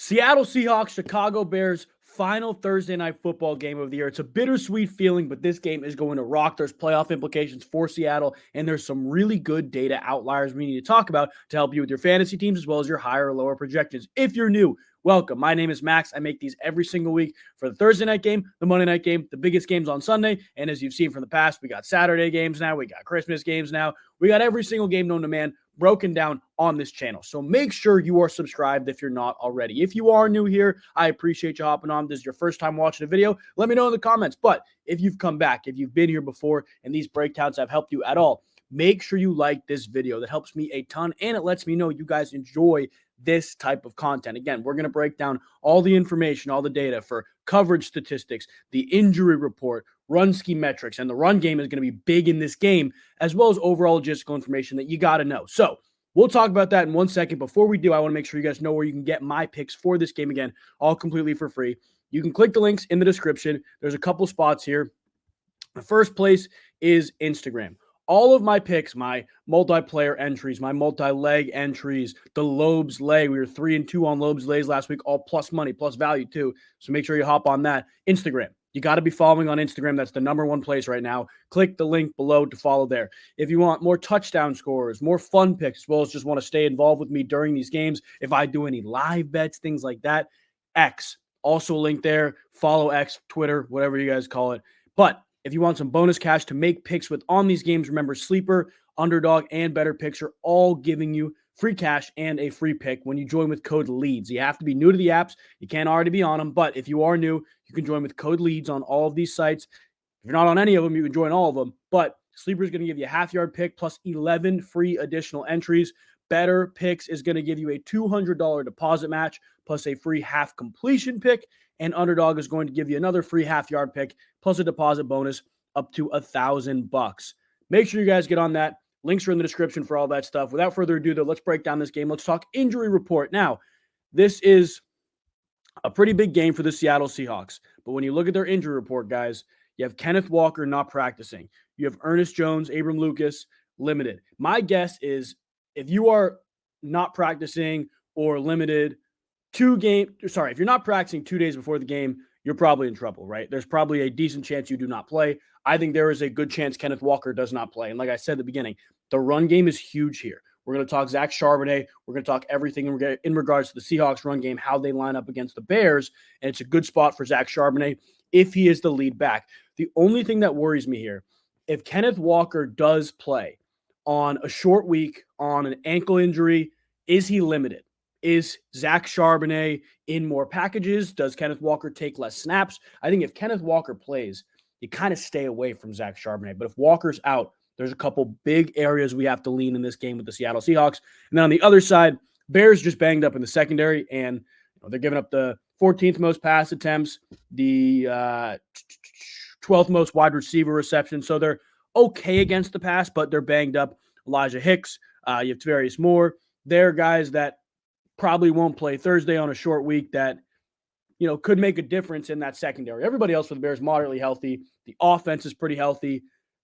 Seattle Seahawks, Chicago Bears, final Thursday night football game of the year. It's a bittersweet feeling, but this game is going to rock. There's playoff implications for Seattle, and there's some really good data outliers we need to talk about to help you with your fantasy teams as well as your higher or lower projections. If you're new, welcome. My name is Max. I make these every single week for the Thursday night game, the Monday night game, the biggest games on Sunday. And as you've seen from the past, we got Saturday games now. We got Christmas games now. We got every single game known to man broken down on this channel. So make sure you are subscribed if you're not already. If you are new here, I appreciate you hopping on. This is your first time watching a video. Let me know in the comments. But if you've come back, if you've been here before and these breakdowns have helped you at all, make sure you like this video. That helps me a ton and it lets me know you guys enjoy this type of content. Again, we're going to break down all the information, all the data for coverage statistics, the injury report, run scheme metrics, and the run game is going to be big in this game, as well as overall logistical information that you got to know. So we'll talk about that in 1 second. Before we do, I want to make sure you guys know where you can get my picks for this game. Again, all completely for free. You can click the links in the description. There's a couple spots here. The first place is Instagram. All of my picks, my multiplayer entries, my multi-leg entries, the Loeb's leg. We were 3-2 on Loeb's legs last week, all plus money, plus value too. So make sure you hop on that. Instagram. You got to be following on Instagram. That's the #1 place right now. Click the link below to follow there. If you want more touchdown scores, more fun picks, as well as just want to stay involved with me during these games, if I do any live bets, things like that, X. Also link there. Follow X, Twitter, whatever you guys call it. But if you want some bonus cash to make picks with on these games, remember Sleeper, Underdog, and Better Picks are all giving you free cash and a free pick when you join with code LEADS. You have to be new to the apps. You can't already be on them, but if you are new, you can join with code LEADS on all of these sites. If you're not on any of them, you can join all of them, but Sleeper is going to give you a half-yard pick plus 11 free additional entries. Better Picks is going to give you a $200 deposit match plus a free half completion pick, and Underdog is going to give you another free half-yard pick plus a deposit bonus up to $1,000. Make sure you guys get on that. Links are in the description for all that stuff. Without further ado, though, let's break down this game. Let's talk injury report. Now, this is a pretty big game for the Seattle Seahawks. But when you look at their injury report, guys, you have Kenneth Walker not practicing. You have Ernest Jones, Abram Lucas, limited. My guess is if you are not practicing or limited if you're not practicing 2 days before the game, you're probably in trouble, right? There's probably a decent chance you do not play. I think there is a good chance Kenneth Walker does not play. And like I said at the beginning, the run game is huge here. We're going to talk Zach Charbonnet. We're going to talk everything in regards to the Seahawks run game, how they line up against the Bears. And it's a good spot for Zach Charbonnet if he is the lead back. The only thing that worries me here, if Kenneth Walker does play on a short week, on an ankle injury, is he limited? Is Zach Charbonnet in more packages? Does Kenneth Walker take less snaps? I think if Kenneth Walker plays, you kind of stay away from Zach Charbonnet. But if Walker's out, there's a couple big areas we have to lean in this game with the Seattle Seahawks. And then on the other side, Bears just banged up in the secondary, and they're giving up the 14th most pass attempts, the 12th most wide receiver receptions. So they're okay against the pass, but they're banged up. Elijah Hicks, you have Tavarius Moore. They're guys that probably won't play Thursday on a short week that, could make a difference in that secondary. Everybody else for the Bears moderately healthy. The offense is pretty healthy.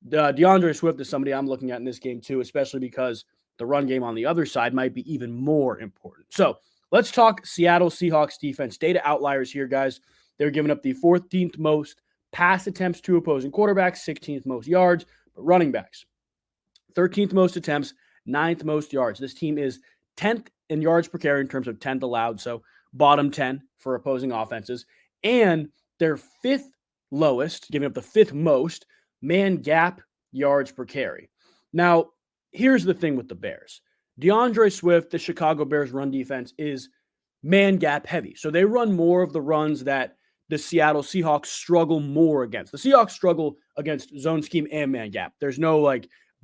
DeAndre Swift is somebody I'm looking at in this game too, especially because the run game on the other side might be even more important. So let's talk Seattle Seahawks defense. Data outliers here, guys. They're giving up the 14th most pass attempts to opposing quarterbacks, 16th most yards, but running backs, 13th most attempts, 9th most yards. This team is 10th in yards per carry in terms of 10th allowed, so bottom 10 for opposing offenses. And they're 5th lowest, giving up the 5th most man gap yards per carry. Now, here's the thing with the Bears. DeAndre Swift, the Chicago Bears run defense, is man gap heavy. So they run more of the runs that the Seattle Seahawks struggle more against. The Seahawks struggle against zone scheme and man gap. There's no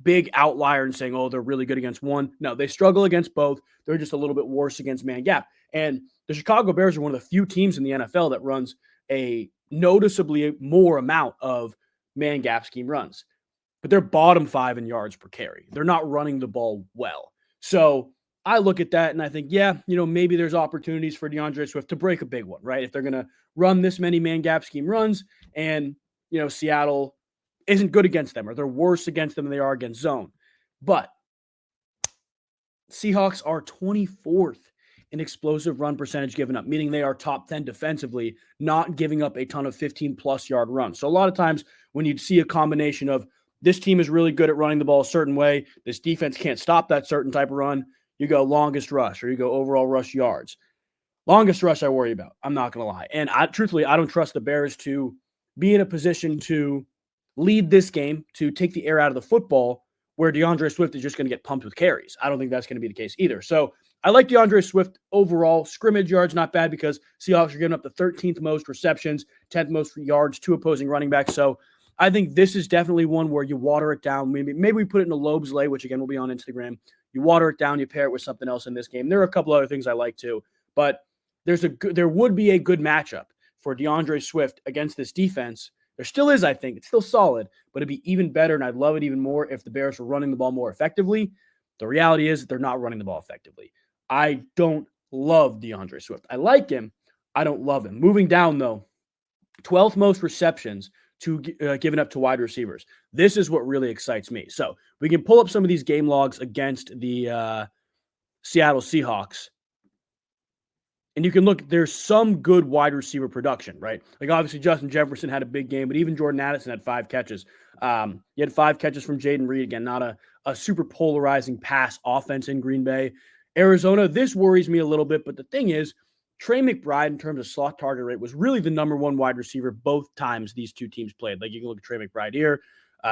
big outlier and saying, oh, they're really good against one. No, they struggle against both. They're just a little bit worse against man gap. And the Chicago Bears are one of the few teams in the NFL that runs a noticeably more amount of man gap scheme runs. But they're bottom 5 in yards per carry. They're not running the ball well. So I look at that and I think, maybe there's opportunities for DeAndre Swift to break a big one, right? If they're going to run this many man gap scheme runs and, Seattle isn't good against them or they're worse against them than they are against zone. But Seahawks are 24th an explosive run percentage given up, meaning they are top 10 defensively, not giving up a ton of 15-plus yard runs. So a lot of times when you see a combination of this team is really good at running the ball a certain way, this defense can't stop that certain type of run, you go longest rush or you go overall rush yards. Longest rush I worry about. I'm not going to lie. And truthfully, I don't trust the Bears to be in a position to lead this game, to take the air out of the football where DeAndre Swift is just going to get pumped with carries. I don't think that's going to be the case either. So I like DeAndre Swift overall. Scrimmage yards, not bad because Seahawks are giving up the 13th most receptions, 10th most yards to opposing running backs. So I think this is definitely one where you water it down. Maybe we put it in a Loeb's lay, which again will be on Instagram. You water it down, you pair it with something else in this game. There are a couple other things I like too, but there would be a good matchup for DeAndre Swift against this defense. There still is, I think. It's still solid, but it'd be even better, and I'd love it even more if the Bears were running the ball more effectively. The reality is that they're not running the ball effectively. I don't love DeAndre Swift. I like him. I don't love him. Moving down, though, 12th most receptions given up to wide receivers. This is what really excites me. So we can pull up some of these game logs against the Seattle Seahawks. And you can look, there's some good wide receiver production, right? Like obviously Justin Jefferson had a big game, but even Jordan Addison had 5 catches. He had 5 catches from Jaden Reed. Again, not a super polarizing pass offense in Green Bay. Arizona, this worries me a little bit, but the thing is, Trey McBride in terms of slot target rate was really the number one wide receiver both times these two teams played. Like you can look at Trey McBride here,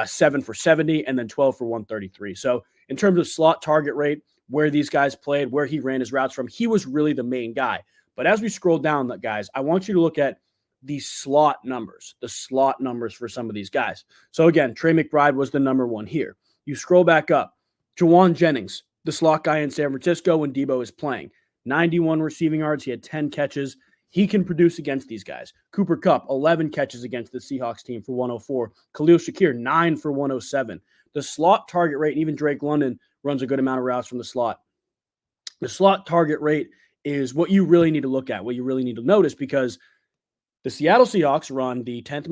7 for 70 and then 12 for 133. So in terms of slot target rate, where these guys played, where he ran his routes from, he was really the main guy. But as we scroll down, guys, I want you to look at the slot numbers for some of these guys. So again, Trey McBride was the number one here. You scroll back up. Jawan Jennings, the slot guy in San Francisco when Debo is playing. 91 receiving yards. He had 10 catches. He can produce against these guys. Cooper Kupp, 11 catches against the Seahawks team for 104. Khalil Shakir, 9 for 107. The slot target rate, and even Drake London runs a good amount of routes from the slot. The slot target rate is what you really need to look at, what you really need to notice, because the Seattle Seahawks run the 12th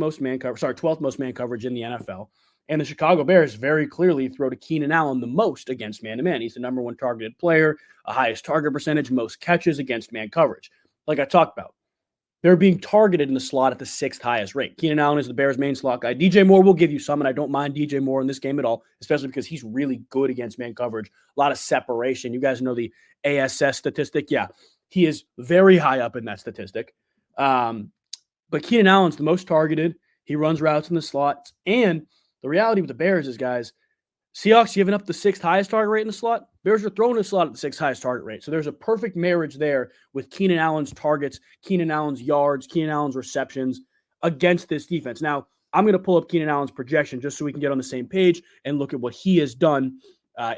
most man coverage in the NFL, and the Chicago Bears very clearly throw to Keenan Allen the most against man-to-man. He's the number one targeted player, a highest target percentage, most catches against man coverage. Like I talked about, they're being targeted in the slot at the 6th highest rate. Keenan Allen is the Bears' main slot guy. DJ Moore will give you some, and I don't mind DJ Moore in this game at all, especially because he's really good against man coverage. A lot of separation. You guys know the ASS statistic. Yeah, he is very high up in that statistic. But Keenan Allen's the most targeted. He runs routes in the slot. And the reality with the Bears is, guys, Seahawks giving up the 6th highest target rate in the slot. Bears are throwing the slot at the 6th highest target rate. So there's a perfect marriage there with Keenan Allen's targets, Keenan Allen's yards, Keenan Allen's receptions against this defense. Now, I'm going to pull up Keenan Allen's projection just so we can get on the same page and look at what he has done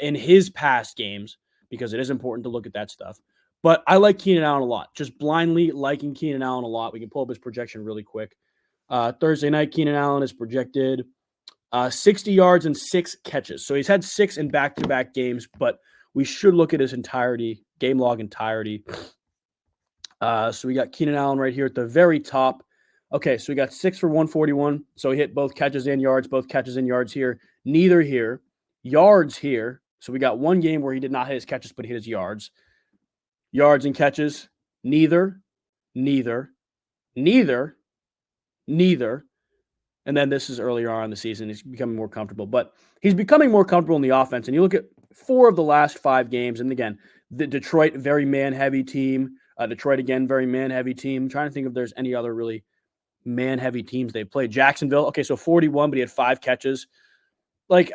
in his past games, because it is important to look at that stuff. But I like Keenan Allen a lot. Just blindly liking Keenan Allen a lot. We can pull up his projection really quick. Thursday night, Keenan Allen is projected 60 yards and 6 catches. So he's had 6 in back-to-back games, but we should look at his game log entirety. So we got Keenan Allen right here at the very top. Okay, so we got 6 for 141. So he hit both catches and yards here. Neither here. Yards here. So we got one game where he did not hit his catches, but he hit his yards. Yards and catches, neither. And then this is earlier on in the season. He's becoming more comfortable. But he's becoming more comfortable in the offense. And you look at 4 of the last 5 games. And again, the Detroit, very man-heavy team. Detroit, again, very man-heavy team. I'm trying to think if there's any other really man-heavy teams they played. Jacksonville, okay, so 41, but he had 5 catches. Like,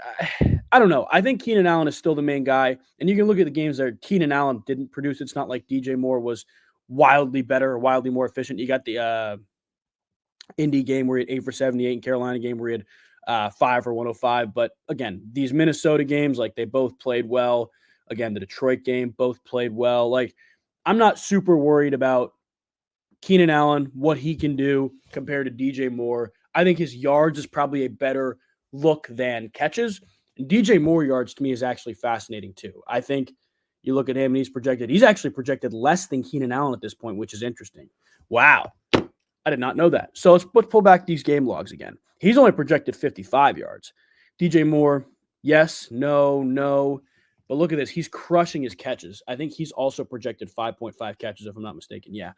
I don't know. I think Keenan Allen is still the main guy. And you can look at the games there. Keenan Allen didn't produce. It's not like DJ Moore was wildly better or wildly more efficient. You got the Indy game where he had 8 for 78 and Carolina game where he had 5 for 105. But again, these Minnesota games, like, they both played well. Again, the Detroit game, both played well. Like, I'm not super worried about Keenan Allen, what he can do compared to DJ Moore. I think his yards is probably a better look than catches. And DJ Moore yards to me is actually fascinating too. I think you look at him and he's actually projected less than Keenan Allen at this point, which is interesting. Wow. I did not know that. So let's pull back these game logs again. He's only projected 55 yards. DJ Moore, yes, no. But look at this. He's crushing his catches. I think he's also projected 5.5 catches, if I'm not mistaken. Yeah.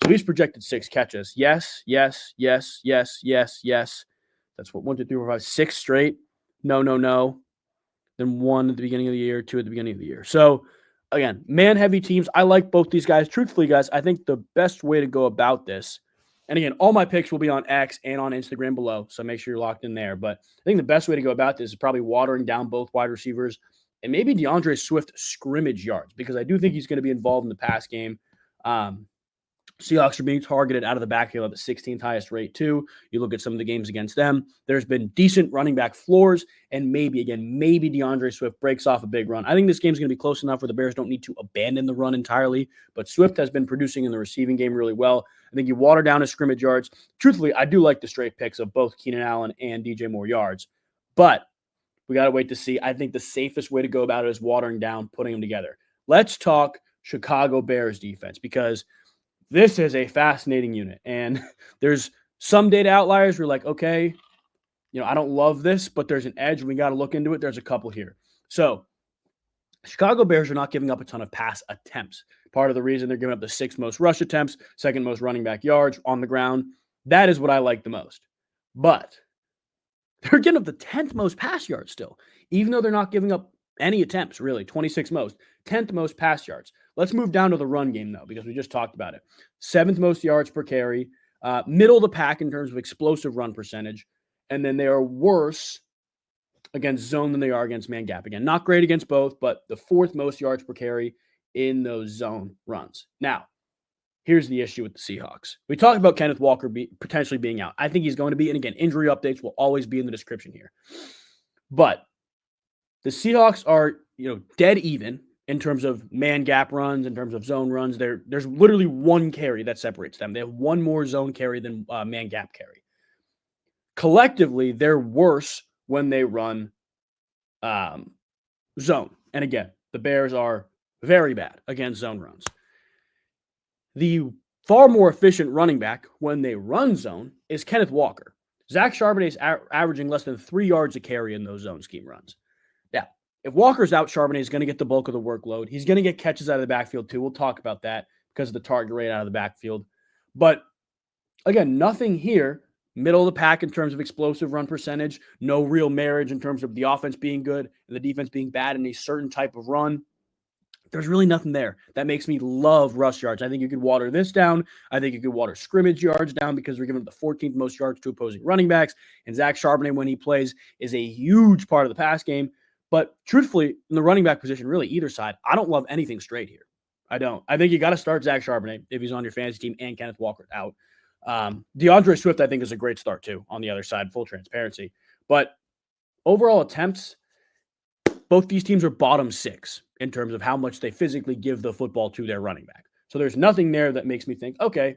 So he's projected 6 catches. Yes, yes, yes, yes, yes, yes. That's what 1, 2, 3, 4, 5, 6 straight. No, no, no. Then 1 at the beginning of the year, 2 at the beginning of the year. So again, man-heavy teams. I like both these guys. Truthfully, guys, I think the best way to go about this, and again, all my picks will be on X and on Instagram below, so make sure you're locked in there. But I think the best way to go about this is probably watering down both wide receivers and maybe DeAndre Swift scrimmage yards, because I do think he's going to be involved in the pass game. Seahawks are being targeted out of the backfield at the 16th highest rate, too. You look at some of the games against them. There's been decent running back floors, and maybe DeAndre Swift breaks off a big run. I think this game's going to be close enough where the Bears don't need to abandon the run entirely, but Swift has been producing in the receiving game really well. I think you water down his scrimmage yards. Truthfully, I do like the straight picks of both Keenan Allen and DJ Moore yards, but we got to wait to see. I think the safest way to go about it is watering down, putting them together. Let's talk Chicago Bears defense, because this is a fascinating unit, and there's some data outliers. We're like, okay, I don't love this, but there's an edge, and we got to look into it. There's a couple here. So Chicago Bears are not giving up a ton of pass attempts. Part of the reason they're giving up the 6th most rush attempts, 2nd most running back yards on the ground. That is what I like the most. But they're giving up the 10th most pass yards still, even though they're not giving up any attempts, really, 26th most, 10th most pass yards. Let's move down to the run game, though, because we just talked about it. 7th most yards per carry, middle of the pack in terms of explosive run percentage, and then they are worse against zone than they are against man gap. Again, not great against both, but the 4th most yards per carry in those zone runs. Now, here's the issue with the Seahawks. We talked about Kenneth Walker potentially being out. I think he's going to be, and again, injury updates will always be in the description here. But the Seahawks are, dead even in terms of man gap runs, in terms of zone runs. There's literally 1 carry that separates them. They have 1 more zone carry than man gap carry. Collectively, they're worse when they run zone. And again, the Bears are very bad against zone runs. The far more efficient running back when they run zone is Kenneth Walker. Zach Charbonnet is averaging less than 3 yards a carry in those zone scheme runs. Now, if Walker's out, Charbonnet is going to get the bulk of the workload. He's going to get catches out of the backfield too. We'll talk about that because of the target rate out of the backfield. But again, nothing here. Middle of the pack in terms of explosive run percentage. No real marriage in terms of the offense being good and the defense being bad in a certain type of run. There's really nothing there that makes me love rush yards. I think you could water this down. I think you could water scrimmage yards down because we're giving the 14th most yards to opposing running backs. And Zach Charbonnet, when he plays, is a huge part of the pass game. But truthfully, in the running back position, really either side, I don't love anything straight here. I don't. I think you got to start Zach Charbonnet if he's on your fantasy team and Kenneth Walker out. DeAndre Swift, I think, is a great start too on the other side, full transparency. But overall attempts, both these teams are bottom 6 in terms of how much they physically give the football to their running back. So there's nothing there that makes me think, okay,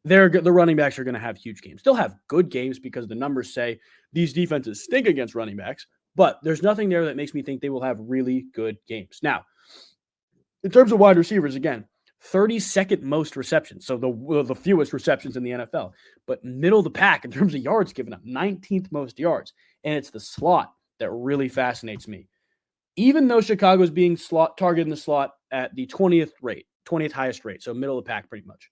the running backs are going to have huge games. They'll have good games because the numbers say these defenses stink against running backs, but there's nothing there that makes me think they will have really good games. Now, in terms of wide receivers, again, 32nd most receptions, so the fewest receptions in the NFL, but middle of the pack in terms of yards given up, 19th most yards, and it's the slot that really fascinates me. Even though Chicago is being targeted in the slot at the 20th highest rate, so middle of the pack pretty much.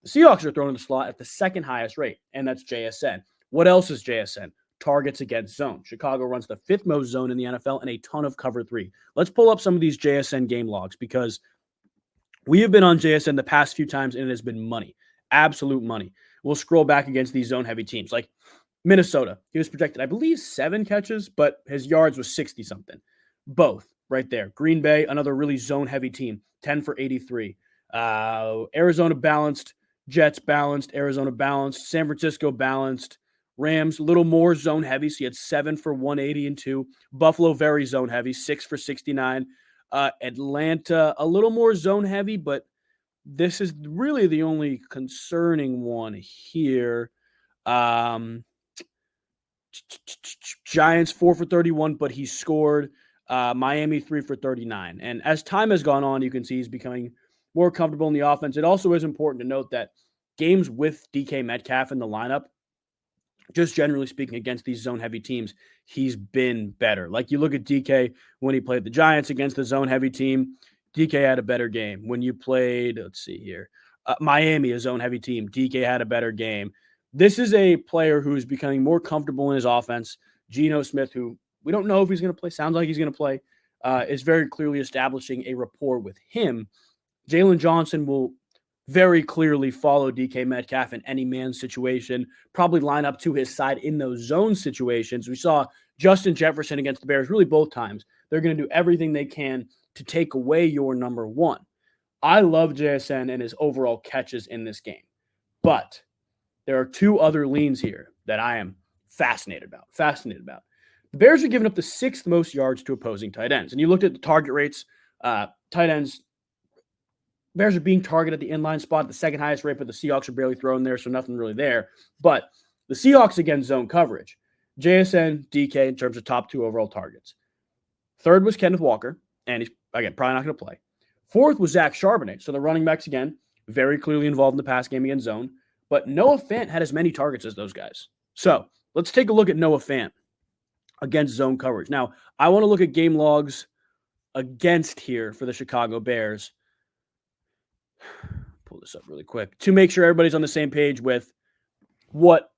The Seahawks are thrown in the slot at the 2nd highest rate, and that's JSN. What else is JSN? Targets against zone. Chicago runs the 5th most zone in the NFL and a ton of cover 3. Let's pull up some of these JSN game logs because we have been on JSN the past few times and it has been money, absolute money. We'll scroll back against these zone-heavy teams like Minnesota. He was projected, I believe, 7 catches, but his yards was 60-something. Both right there. Green Bay, another really zone-heavy team, 10 for 83. Arizona balanced. Jets balanced. Arizona balanced. San Francisco balanced. Rams, a little more zone-heavy, so he had 7 for 180 and 2. Buffalo, very zone-heavy, 6 for 69. Atlanta, a little more zone-heavy, but this is really the only concerning one here. Giants, 4 for 31, but he scored. Miami, 3 for 39. And as time has gone on, you can see he's becoming more comfortable in the offense. It also is important to note that games with DK Metcalf in the lineup, just generally speaking, against these zone-heavy teams, he's been better. Like, you look at DK when he played the Giants against the zone-heavy team, DK had a better game. When you played, let's see here, Miami, a zone-heavy team, DK had a better game. This is a player who's becoming more comfortable in his offense. Geno Smith, who we don't know if he's going to play, sounds like he's going to play, is very clearly establishing a rapport with him. Jalen Johnson will very clearly follow DK Metcalf in any man situation, probably line up to his side in those zone situations. We saw Justin Jefferson against the Bears really both times. They're going to do everything they can to take away your number one. I love JSN and his overall catches in this game, but there are two other leans here that I am fascinated about. The Bears are giving up the 6th most yards to opposing tight ends. And you looked at the target rates, tight ends, Bears are being targeted at the inline spot, the second highest rate, but the Seahawks are barely thrown there, so nothing really there. But the Seahawks against zone coverage, JSN, DK in terms of top 2 overall targets. 3rd was Kenneth Walker, and he's, again, probably not going to play. 4th was Zach Charbonnet. So the running backs, again, very clearly involved in the pass game against zone. But Noah Fant had as many targets as those guys. So let's take a look at Noah Fant against zone coverage. Now, I want to look at game logs against here for the Chicago Bears. Pull this up really quick to make sure everybody's on the same page with what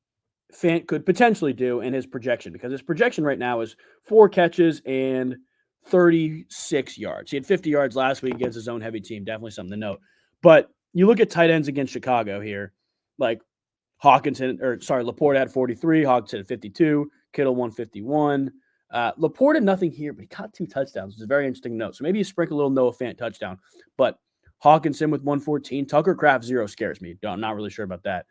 Fant could potentially do in his projection, because his projection right now is 4 catches and 36 yards. He had 50 yards last week against a zone-heavy team. Definitely something to note. But you look at tight ends against Chicago here, like Laporte had 43, Hawkinson had 52, Kittle 151. Laporte had nothing here, but he caught 2 touchdowns, which is a very interesting note. So maybe you sprinkle a little Noah Fant touchdown, but Hawkinson with 114. Tucker Kraft 0 scares me. I'm not really sure about that.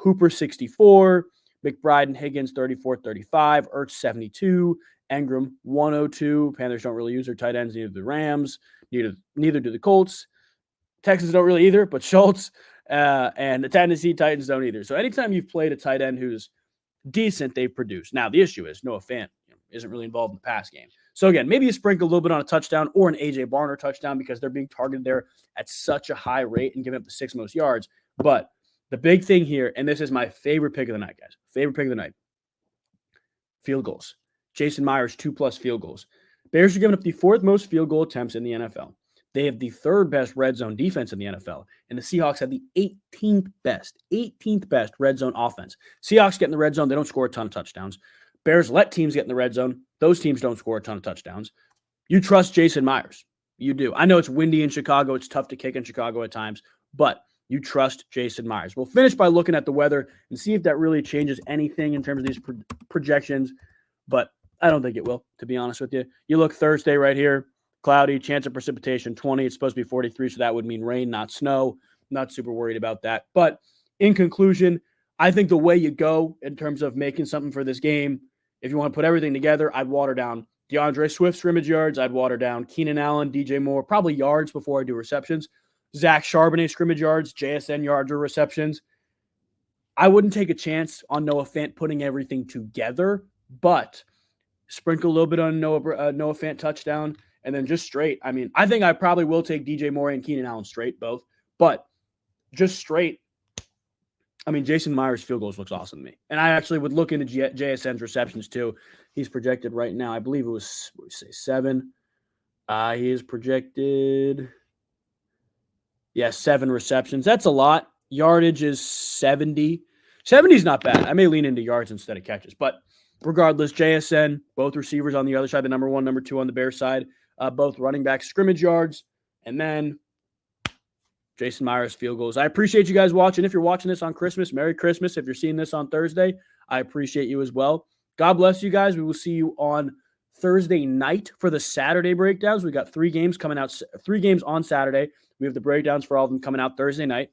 Hooper 64. McBride and Higgins 34-35. Ertz 72. Engram 102. Panthers don't really use their tight ends. Neither do the Rams. Neither do the Colts. Texans don't really either, but Schultz and the Tennessee Titans don't either. So anytime you've played a tight end who's decent, they've produced. Now, the issue is Noah Fant isn't really involved in the pass game. So again, maybe you sprinkle a little bit on a touchdown or an A.J. Barner touchdown because they're being targeted there at such a high rate and giving up the 6 most yards. But the big thing here, and this is my favorite pick of the night, guys. Favorite pick of the night. Field goals. Jason Myers, 2+ field goals. Bears are giving up the 4th most field goal attempts in the NFL. They have the 3rd best red zone defense in the NFL. And the Seahawks have the 18th best red zone offense. Seahawks get in the red zone. They don't score a ton of touchdowns. Bears let teams get in the red zone. Those teams don't score a ton of touchdowns. You trust Jason Myers. You do. I know it's windy in Chicago. It's tough to kick in Chicago at times, but you trust Jason Myers. We'll finish by looking at the weather and see if that really changes anything in terms of these projections, but I don't think it will, to be honest with you. You look Thursday right here, cloudy, chance of precipitation 20. It's supposed to be 43, so that would mean rain, not snow. Not super worried about that. But in conclusion, I think the way you go in terms of making something for this game, if you want to put everything together, I'd water down DeAndre Swift scrimmage yards. I'd water down Keenan Allen, DJ Moore, probably yards before I do receptions. Zach Charbonnet scrimmage yards, JSN yards or receptions. I wouldn't take a chance on Noah Fant putting everything together, but sprinkle a little bit on Noah Fant touchdown and then just straight. I mean, I think I probably will take DJ Moore and Keenan Allen straight, both, but just straight. I mean, Jason Myers' field goals looks awesome to me. And I actually would look into JSN's receptions too. He's projected right now, I believe it was, 7. He is projected, 7 receptions. That's a lot. Yardage is 70. 70 is not bad. I may lean into yards instead of catches. But regardless, JSN, both receivers on the other side, the number 1, number 2 on the Bears side, both running back scrimmage yards, and then Jason Myers field goals. I appreciate you guys watching. If you're watching this on Christmas, Merry Christmas. If you're seeing this on Thursday, I appreciate you as well. God bless you guys. We will see you on Thursday night for the Saturday breakdowns. We got 3 games coming out, 3 games on Saturday. We have the breakdowns for all of them coming out Thursday night.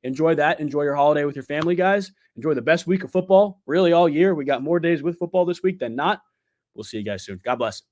Enjoy that. Enjoy your holiday with your family, guys. Enjoy the best week of football, really all year. We got more days with football this week than not. We'll see you guys soon. God bless.